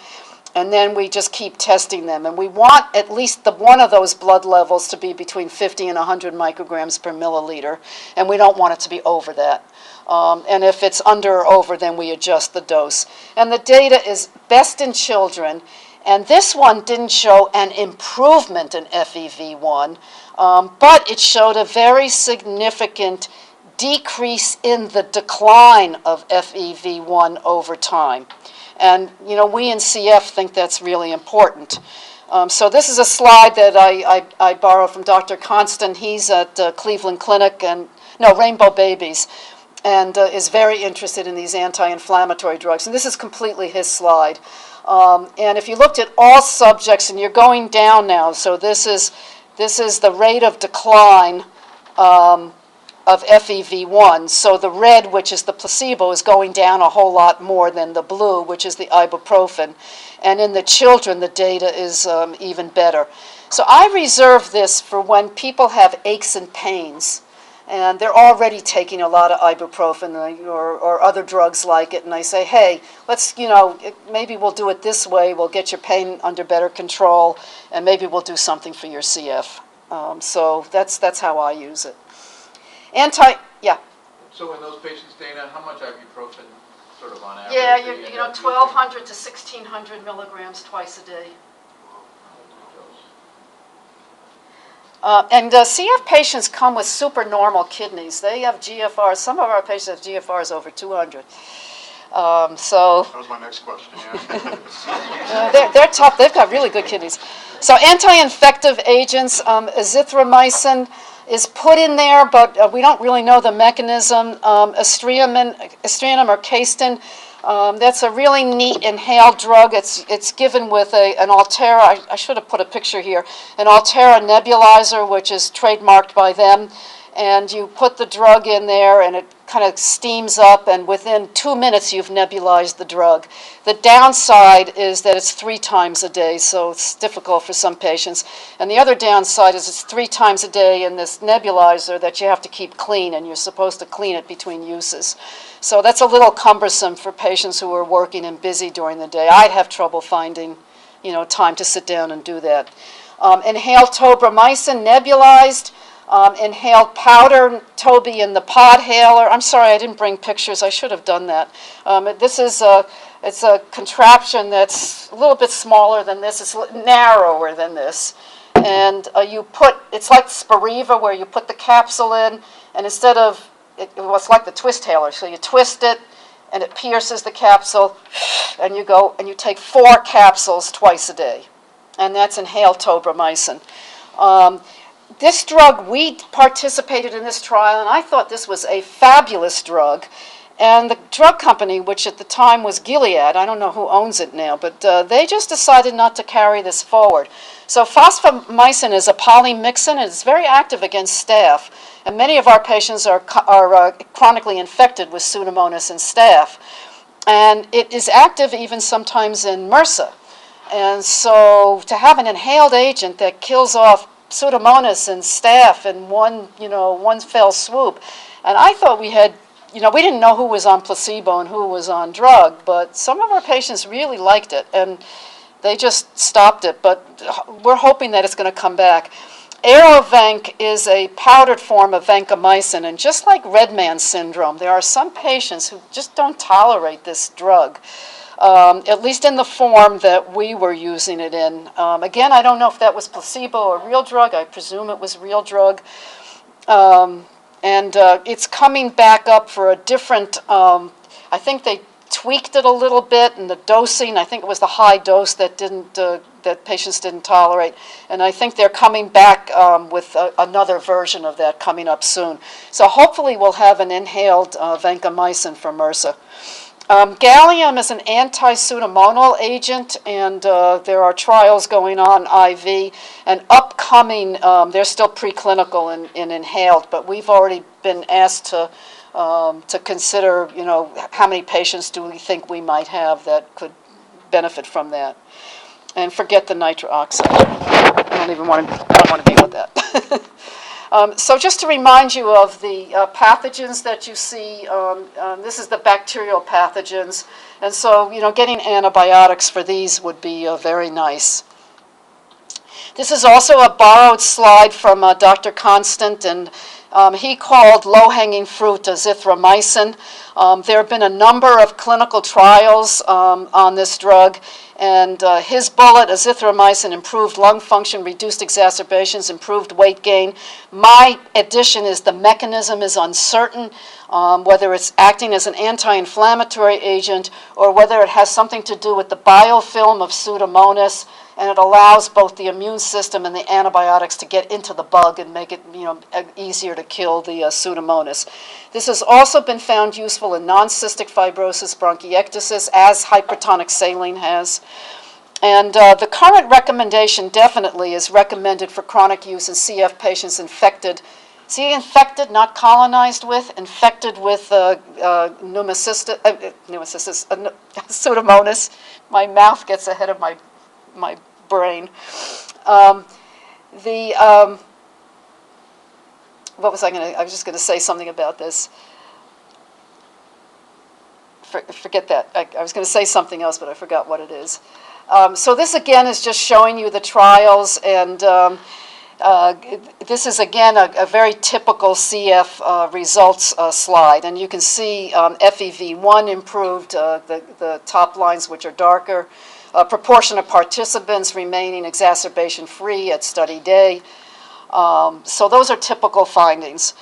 And then we just keep testing them. And we want at least one of those blood levels to be between 50 and 100 micrograms per milliliter. And we don't want it to be over that. And if it's under or over, then we adjust the dose. And the data is best in children. And this one didn't show an improvement in FEV1, but it showed a very significant decrease in the decline of FEV1 over time. And, we in CF think that's really important. So this is a slide that I borrowed from Dr. Constant. He's at Cleveland Clinic, Rainbow Babies, and is very interested in these anti-inflammatory drugs. And this is completely his slide. And if you looked at all subjects, and you're going down now, so this is the rate of decline of FEV1. So the red, which is the placebo, is going down a whole lot more than the blue, which is the ibuprofen. And in the children, the data is even better. So I reserve this for when people have aches and pains, and they're already taking a lot of ibuprofen or other drugs like it, and I say, hey, let's, maybe we'll do it this way, we'll get your pain under better control, and maybe we'll do something for your CF. So that's how I use it. So in those patients, Dana, how much ibuprofen sort of on average? Yeah, 1,200 to 1,600 milligrams twice a day. And CF patients come with supernormal kidneys. They have GFRs. Some of our patients have GFRs over 200. So That was my next question, yeah. they're tough. They've got really good kidneys. So anti-infective agents, azithromycin is put in there, but we don't really know the mechanism. Astrianum or Caistin, that's a really neat inhaled drug. It's given with an Altera. I should have put a picture here. An Altera nebulizer, which is trademarked by them. And you put the drug in there, and it kind of steams up, and within 2 minutes you've nebulized the drug. The downside is that it's 3 times a day, so it's difficult for some patients. And the other downside is it's 3 times a day in this nebulizer that you have to keep clean, and you're supposed to clean it between uses. So that's a little cumbersome for patients who are working and busy during the day. I'd have trouble finding, time to sit down and do that. Inhaled tobramycin nebulized. Inhaled powder, Toby in the podhaler. I'm sorry, I didn't bring pictures. I should have done that. It's a contraption that's a little bit smaller than this. It's narrower than this. And it's like Spiriva, where you put the capsule in, and instead of, it's like the twisthailer. So you twist it, and it pierces the capsule, and you go, and you take 4 capsules twice a day. And that's inhaled tobramycin. This drug, we participated in this trial, and I thought this was a fabulous drug. And the drug company, which at the time was Gilead, I don't know who owns it now, but they just decided not to carry this forward. So fosfomycin is a polymyxin, and it's very active against staph. And many of our patients are chronically infected with Pseudomonas and staph. And it is active even sometimes in MRSA. And so to have an inhaled agent that kills off Pseudomonas and staph in one fell swoop. And I thought we had, we didn't know who was on placebo and who was on drug, but some of our patients really liked it, and they just stopped it. But we're hoping that it's going to come back. Aerovanc is a powdered form of vancomycin, and just like Red Man syndrome, there are some patients who just don't tolerate this drug. At least in the form that we were using it in. Again, I don't know if that was placebo or real drug. I presume it was real drug. And it's coming back up for a different, I think they tweaked it a little bit, and the dosing, I think it was the high dose that that patients didn't tolerate. And I think they're coming back with another version of that coming up soon. So hopefully we'll have an inhaled vancomycin for MRSA. Gallium is an anti-pseudomonal agent, and there are trials going on IV. And upcoming, they're still preclinical and inhaled, but we've already been asked to consider, how many patients do we think we might have that could benefit from that. And forget the nitric oxide. I don't want to deal with that. So just to remind you of the pathogens that you see, this is the bacterial pathogens. And so, getting antibiotics for these would be very nice. This is also a borrowed slide from Dr. Constant, and he called low-hanging fruit azithromycin. There have been a number of clinical trials on this drug, And his bullet, azithromycin, improved lung function, reduced exacerbations, improved weight gain. My addition is the mechanism is uncertain, whether it's acting as an anti-inflammatory agent or whether it has something to do with the biofilm of Pseudomonas, and it allows both the immune system and the antibiotics to get into the bug and make it, easier to kill the Pseudomonas. This has also been found useful in non-cystic fibrosis bronchiectasis, as hypertonic saline has. And the current recommendation definitely is recommended for chronic use in CF patients infected. See, infected, not colonized with, infected with Pseudomonas. My mouth gets ahead of my brain. What was I going to? I was just going to say something about this. Forget that. I was going to say something else, but I forgot what it is. So this again is just showing you the trials, and this is again a very typical CF results slide, and you can see FEV1 improved, the top lines which are darker. Proportion of participants remaining exacerbation-free at study day. So those are typical findings.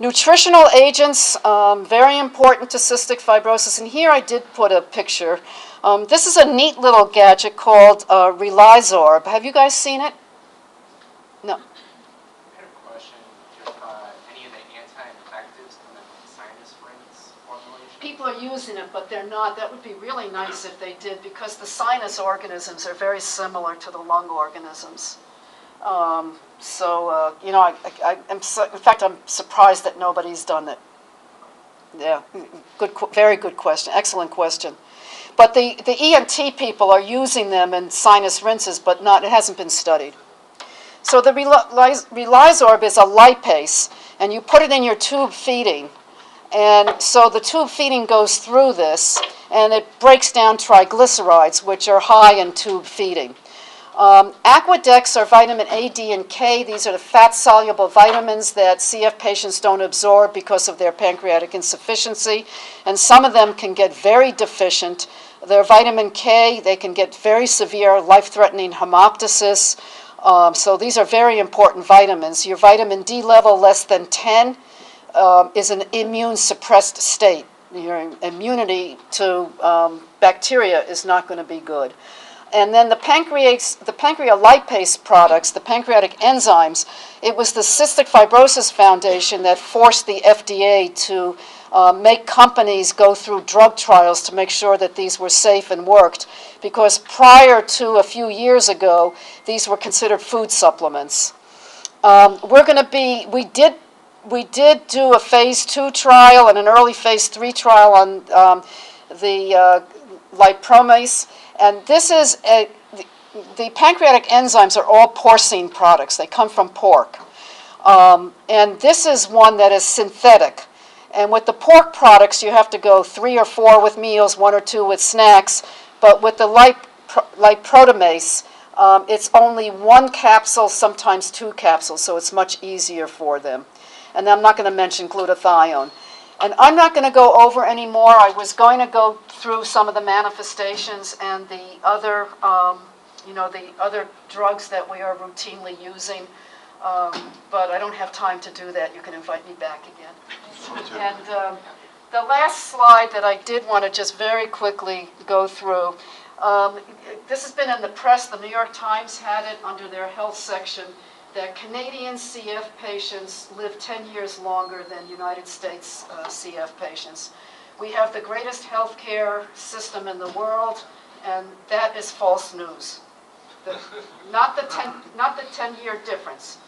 Nutritional agents, very important to cystic fibrosis. And here I did put a picture. This is a neat little gadget called Relizorb. Have you guys seen it? No. I had a question. If any of the anti-infectives come in sinus rinse formulation? People are using it, but they're not. That would be really nice if they did, because the sinus organisms are very similar to the lung organisms. In fact, I'm surprised that nobody's done it. Yeah, very good question, excellent question. But the ENT people are using them in sinus rinses, but it hasn't been studied. So the Relizorb is a lipase, and you put it in your tube feeding. And so the tube feeding goes through this, and it breaks down triglycerides, which are high in tube feeding. Aqueducts are vitamin A, D, and K. These are the fat-soluble vitamins that CF patients don't absorb because of their pancreatic insufficiency, and some of them can get very deficient. Their vitamin K, they can get very severe, life-threatening hemoptysis. So these are very important vitamins. Your vitamin D level less than 10 is an immune-suppressed state. Your immunity to bacteria is not going to be good. And then the pancreolipase products, the pancreatic enzymes, it was the Cystic Fibrosis Foundation that forced the FDA to make companies go through drug trials to make sure that these were safe and worked, because prior to a few years ago, these were considered food supplements. We did do a phase 2 trial and an early phase 3 trial on the lipromase. And this is the pancreatic enzymes are all porcine products. They come from pork. And this is one that is synthetic. And with the pork products, you have to go 3 or 4 with meals, 1 or 2 with snacks. But with the liprotamase, it's only 1 capsule, sometimes 2 capsules, so it's much easier for them. And I'm not going to mention glutathione. And I'm not going to go over any more. I was going to go through some of the manifestations and the other, the other drugs that we are routinely using, but I don't have time to do that. You can invite me back again. And the last slide that I did want to just very quickly go through, this has been in the press. The New York Times had it under their health section, that Canadian CF patients live 10 years longer than United States CF patients. We have the greatest healthcare system in the world, and that is false news. Not the 10-year difference,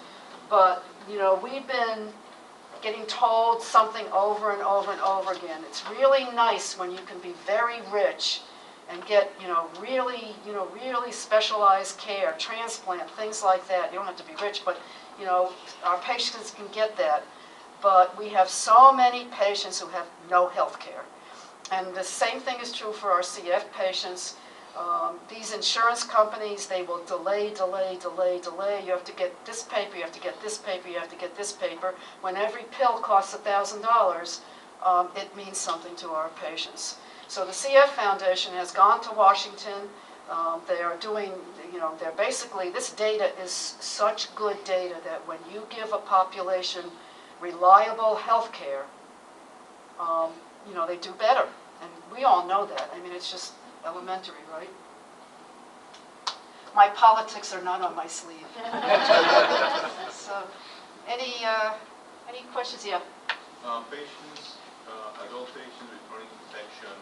but we've been getting told something over and over and over again. It's really nice when you can be very rich and get, really specialized care, transplant, things like that. You don't have to be rich, but, our patients can get that. But we have so many patients who have no health care. And the same thing is true for our CF patients. These insurance companies, they will delay. You have to get this paper, you have to get this paper, you have to get this paper. When every pill costs $1,000, it means something to our patients. So the CF Foundation has gone to Washington. They are doing, they're basically, this data is such good data that when you give a population reliable health care, they do better. And we all know that. I mean, it's just elementary, right? My politics are not on my sleeve. So, any questions? Yeah. Patients, adult patients with chronic infection